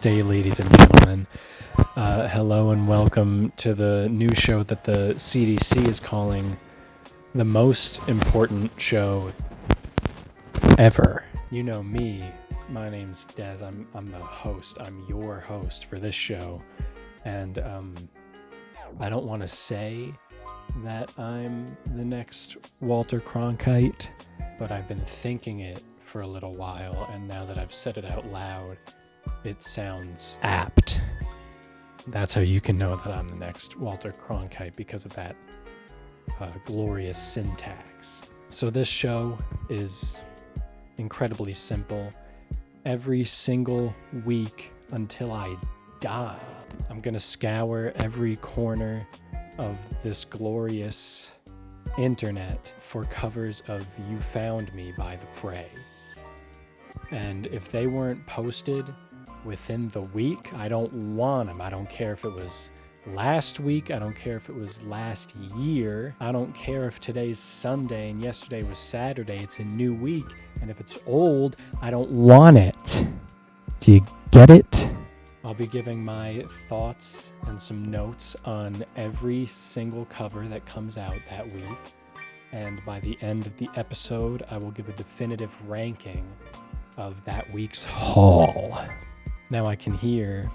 Namaste, ladies and gentlemen. Hello and welcome to the new show that the CDC is calling the most important show ever. You know me. My name's Des. I'm the host. I'm your host for this show. And I don't want to say that I'm the next Walter Cronkite, but I've been thinking it for a little while, and now that I've said it out loud, it sounds apt. That's how you can know that I'm the next Walter Cronkite, because of that glorious syntax. So this show is incredibly simple. Every single week until I die, I'm gonna scour every corner of this glorious internet for covers of You Found Me by the Fray. And if they weren't posted within the week, I don't want them. I don't care if it was last week. I don't care if it was last year. I don't care if today's Sunday and yesterday was Saturday. It's a new week. And if it's old, I don't want it. Do you get it? I'll be giving my thoughts and some notes on every single cover that comes out that week. And by the end of the episode, I will give a definitive ranking of that week's haul. Now I can hear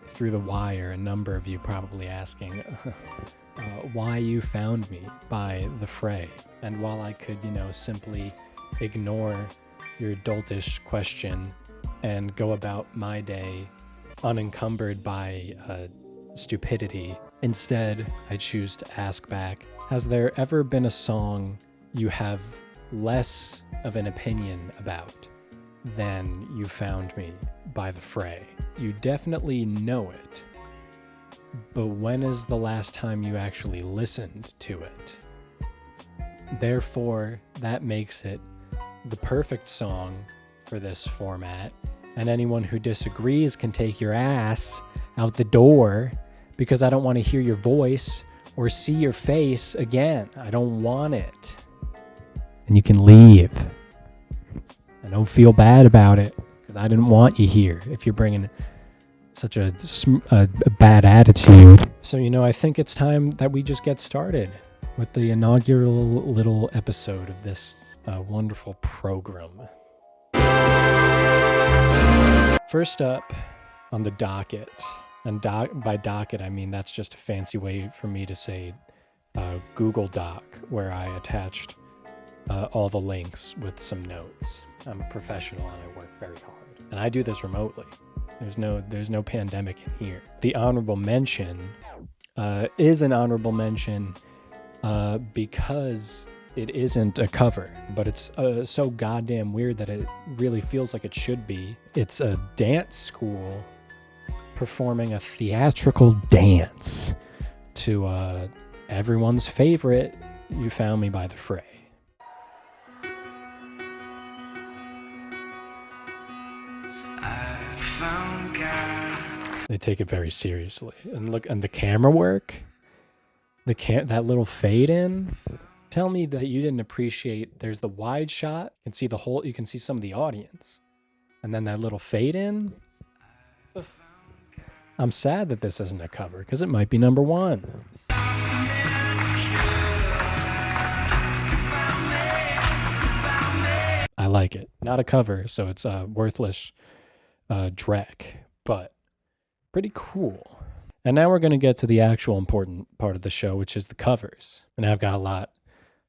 through the wire a number of you probably asking why You Found Me by the Fray. And while I could, simply ignore your adultish question and go about my day unencumbered by stupidity, instead I choose to ask back, has there ever been a song you have less of an opinion about than You Found Me by the Fray? You definitely know it, but when is the last time you actually listened to it? Therefore, that makes it the perfect song for this format, and anyone who disagrees can take your ass out the door, because I don't want to hear your voice or see your face again. I don't want it. And you can leave. I don't feel bad about it, because I didn't want you here if you're bringing such a bad attitude. So, I think it's time that we just get started with the inaugural little episode of this wonderful program. First up on the docket, and by docket I mean that's just a fancy way for me to say Google Doc, where I attached all the links with some notes. I'm a professional and I work very hard, and I do this remotely. There's no pandemic in here. The honorable mention is an honorable mention because it isn't a cover, but it's so goddamn weird that it really feels like it should be. It's a dance school performing a theatrical dance to everyone's favorite You Found Me by the Fray. They take it very seriously, and look, and the camera work, that little fade in. Tell me that you didn't appreciate. There's the wide shot. You can see the whole. You can see some of the audience, and then that little fade in. I'm sad that this isn't a cover, because it might be number one. I like it. Not a cover, so it's a worthless dreck, but pretty cool. And now we're going to get to the actual important part of the show, which is the covers. And I've got a lot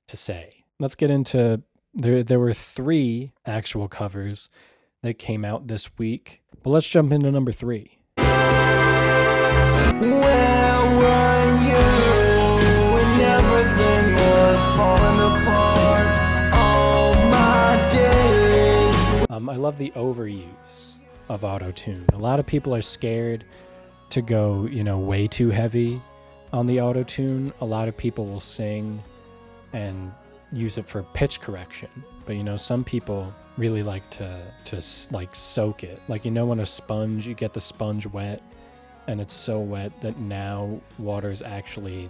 to say. Let's get into, there were 3 actual covers that came out this week, but let's jump into number 3. Where were you when everything was falling apart? All my days. I love the overuse of auto-tune. A lot of people are scared to go, way too heavy on the auto-tune. A lot of people will sing and use it for pitch correction, but some people really like to like soak it. Like, when a sponge, you get the sponge wet and it's so wet that now water's actually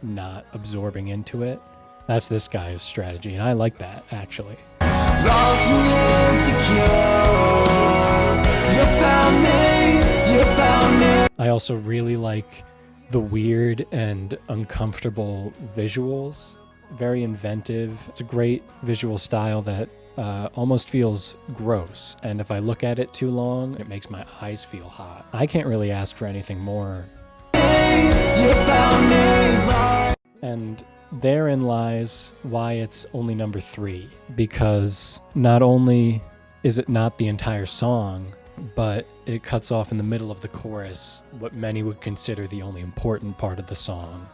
not absorbing into it. That's this guy's strategy, and I like that, actually. Lost and insecure, you found me. I also really like the weird and uncomfortable visuals. Very inventive. It's a great visual style that almost feels gross, and if I look at it too long, it makes my eyes feel hot. I can't really ask for anything more. And therein lies why it's only number 3, because not only is it not the entire song, but it cuts off in the middle of the chorus, what many would consider the only important part of the song.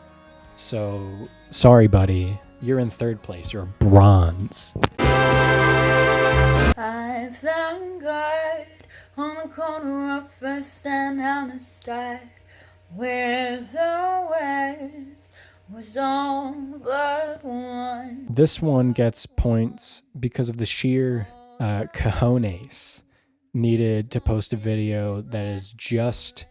So, sorry buddy, you're in 3rd place, you're bronze. I found God on the corner of First and Amistad, where the West was all but one. This one gets points because of the sheer cojones needed to post a video that is just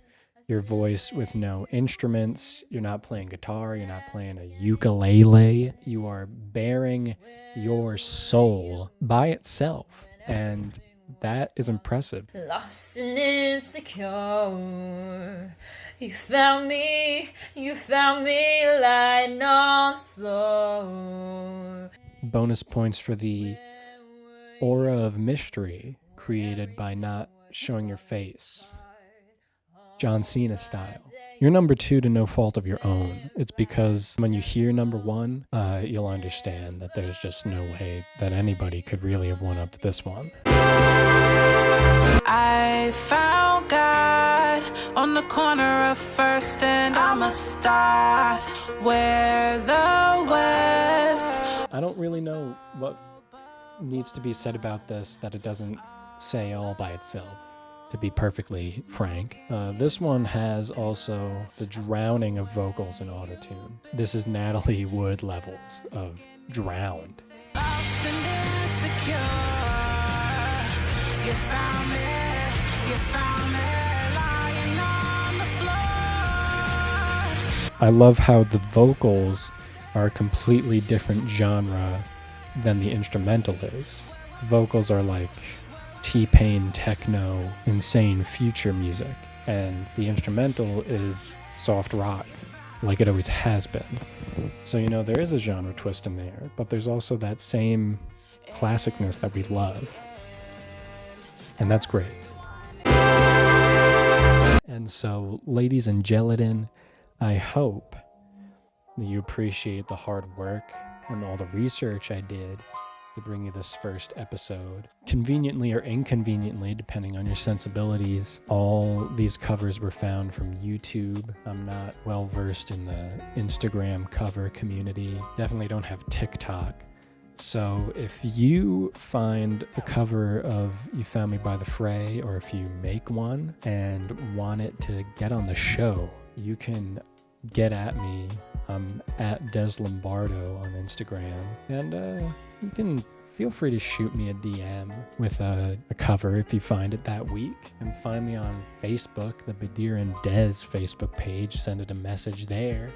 your voice with no instruments. You're not playing guitar, you're not playing a ukulele. You are bearing your soul by itself, and that is impressive. Lost and insecure, you found me lying on the floor. Bonus points for the aura of mystery created by not showing your face. John Cena style. You're number 2 to no fault of your own. It's because when you hear number 1, you'll understand that there's just no way that anybody could really have one-upped this one. I found God on the corner of First and Amistad, where the West. I don't really know what needs to be said about this that it doesn't say all by itself, to be perfectly frank. This one has also the drowning of vocals in autotune. This is Natalie Wood levels of drowned. Lost and insecure, you found me lying on the floor. I love how the vocals are a completely different genre than the instrumental is. Vocals are like T-Pain techno, insane future music, and the instrumental is soft rock, like it always has been. So, you know, there is a genre twist in there, but there's also that same classicness that we love. And that's great. And so, ladies and gelatin, I hope that you appreciate the hard work and all the research I did to bring you this first episode. Conveniently or inconveniently, depending on your sensibilities, all these covers were found from YouTube. I'm not well versed in the Instagram cover community. Definitely don't have TikTok. So if you find a cover of You Found Me by the Fray, or if you make one and want it to get on the show, you can get at me. I'm at Des Lombardo on Instagram, and you can feel free to shoot me a DM with a cover if you find it that week. And find me on Facebook, the Badr and Des Facebook page. Send it a message there.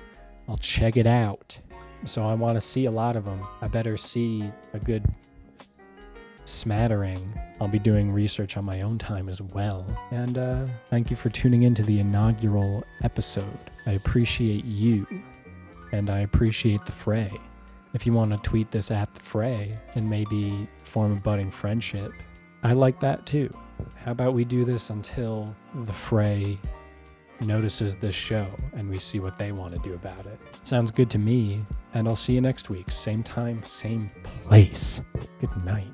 I'll check it out. So I want to see a lot of them. I better see a good smattering. I'll be doing research on my own time as well. And thank you for tuning into the inaugural episode. I appreciate you, and I appreciate the Fray. If you want to tweet this at the Fray and maybe form a budding friendship, I like that too. How about we do this until the Fray notices this show and we see what they want to do about it? Sounds good to me, and I'll see you next week. Same time, same place. Good night.